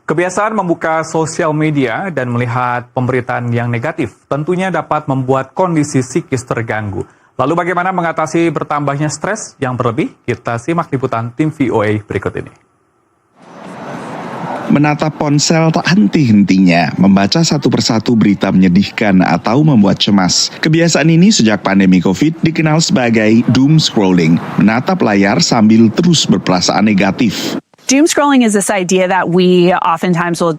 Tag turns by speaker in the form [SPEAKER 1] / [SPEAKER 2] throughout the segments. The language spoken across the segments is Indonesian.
[SPEAKER 1] Kebiasaan membuka sosial media dan melihat pemberitaan yang negatif tentunya dapat membuat kondisi psikis terganggu. Lalu bagaimana mengatasi bertambahnya stres yang berlebih? Kita simak liputan tim VOA berikut ini.
[SPEAKER 2] Menatap ponsel tak henti-hentinya, membaca satu persatu berita menyedihkan atau membuat cemas. Kebiasaan ini sejak pandemi COVID dikenal sebagai doom scrolling, menatap layar sambil terus berperasaan negatif.
[SPEAKER 3] Doom scrolling is this idea that we oftentimes will,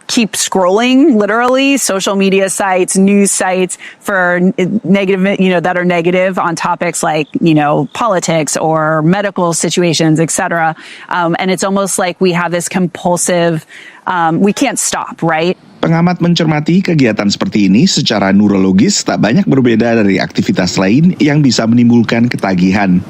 [SPEAKER 3] keep scrolling, literally, social media sites, news sites for negative, that are negative on topics like, politics or medical situations, etc. And it's almost like we have this compulsive, we can't stop, right?
[SPEAKER 2] Pengamat mencermati kegiatan seperti ini secara neurologis tak banyak berbeda dari aktivitas lain yang bisa menimbulkan ketagihan.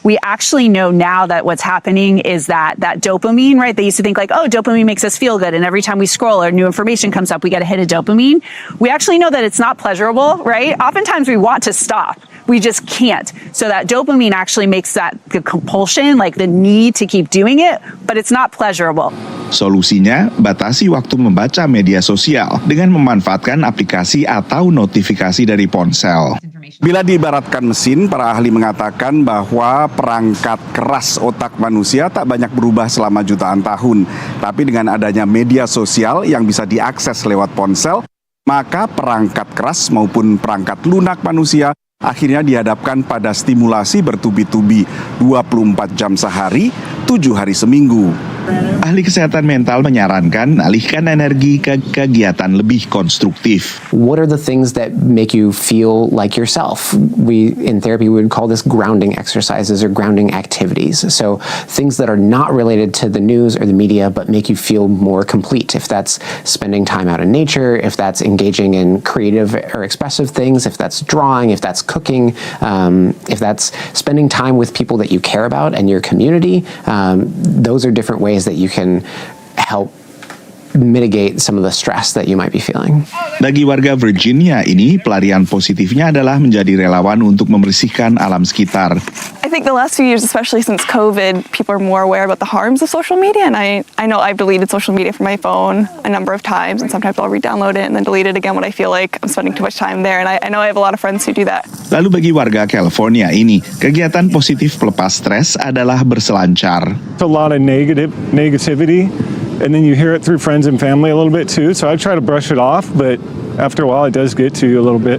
[SPEAKER 3] We actually know now that what's happening is that dopamine, right? They used to think like, oh, dopamine makes us feel good. And every time we scroll or new information comes up, we get a hit of dopamine. We actually know that it's not pleasurable, right? Oftentimes we want to stop. We just can't. So that dopamine actually makes that the compulsion, like the need to keep doing it, but it's not pleasurable.
[SPEAKER 2] Solusinya, batasi waktu membaca media sosial dengan memanfaatkan aplikasi atau notifikasi dari ponsel.
[SPEAKER 4] Bila diibaratkan mesin, para ahli mengatakan bahwa perangkat keras otak manusia tak banyak berubah selama jutaan tahun. Tapi dengan adanya media sosial yang bisa diakses lewat ponsel, maka perangkat keras maupun perangkat lunak manusia akhirnya dihadapkan pada stimulasi bertubi-tubi 24 jam sehari, 7 hari seminggu.
[SPEAKER 2] Ahli kesehatan mental menyarankan alihkan energi ke kegiatan lebih konstruktif.
[SPEAKER 5] What are the things that make you feel like yourself? We, in therapy, we would call this grounding exercises or grounding activities. So things that are not related to the news or the media, but make you feel more complete. If that's spending time out in nature, if that's engaging in creative or expressive things, if that's drawing, if that's cooking, if that's spending time with people that you care about and your community, those are different ways that you can help mitigate some of the stress that you might be feeling.
[SPEAKER 2] Bagi warga Virginia ini, pelarian positifnya adalah menjadi relawan untuk membersihkan alam sekitar.
[SPEAKER 6] I think the last few years, especially since COVID, people are more aware about the harms of social media, and I know I've deleted social media from my phone a number of times, and sometimes I'll re-download it and then delete it again when I feel like I'm spending too much time there, and I know I have a lot of friends who do that.
[SPEAKER 2] Lalu bagi warga California ini, kegiatan positif pelepas stres adalah berselancar.
[SPEAKER 7] A lot of negativity, and then you hear it through friends and family a little bit too, so I try to brush it off, but after a while it does get to you a little bit.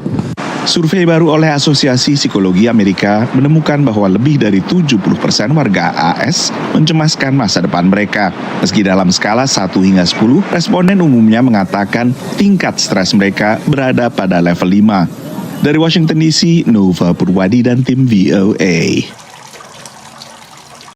[SPEAKER 2] Survei baru oleh Asosiasi Psikologi Amerika menemukan bahwa lebih dari 70% warga AS mencemaskan masa depan mereka. Meski dalam skala 1 hingga 10, responden umumnya mengatakan tingkat stres mereka berada pada level 5. Dari Washington DC, Nova Purwadi dan tim VOA.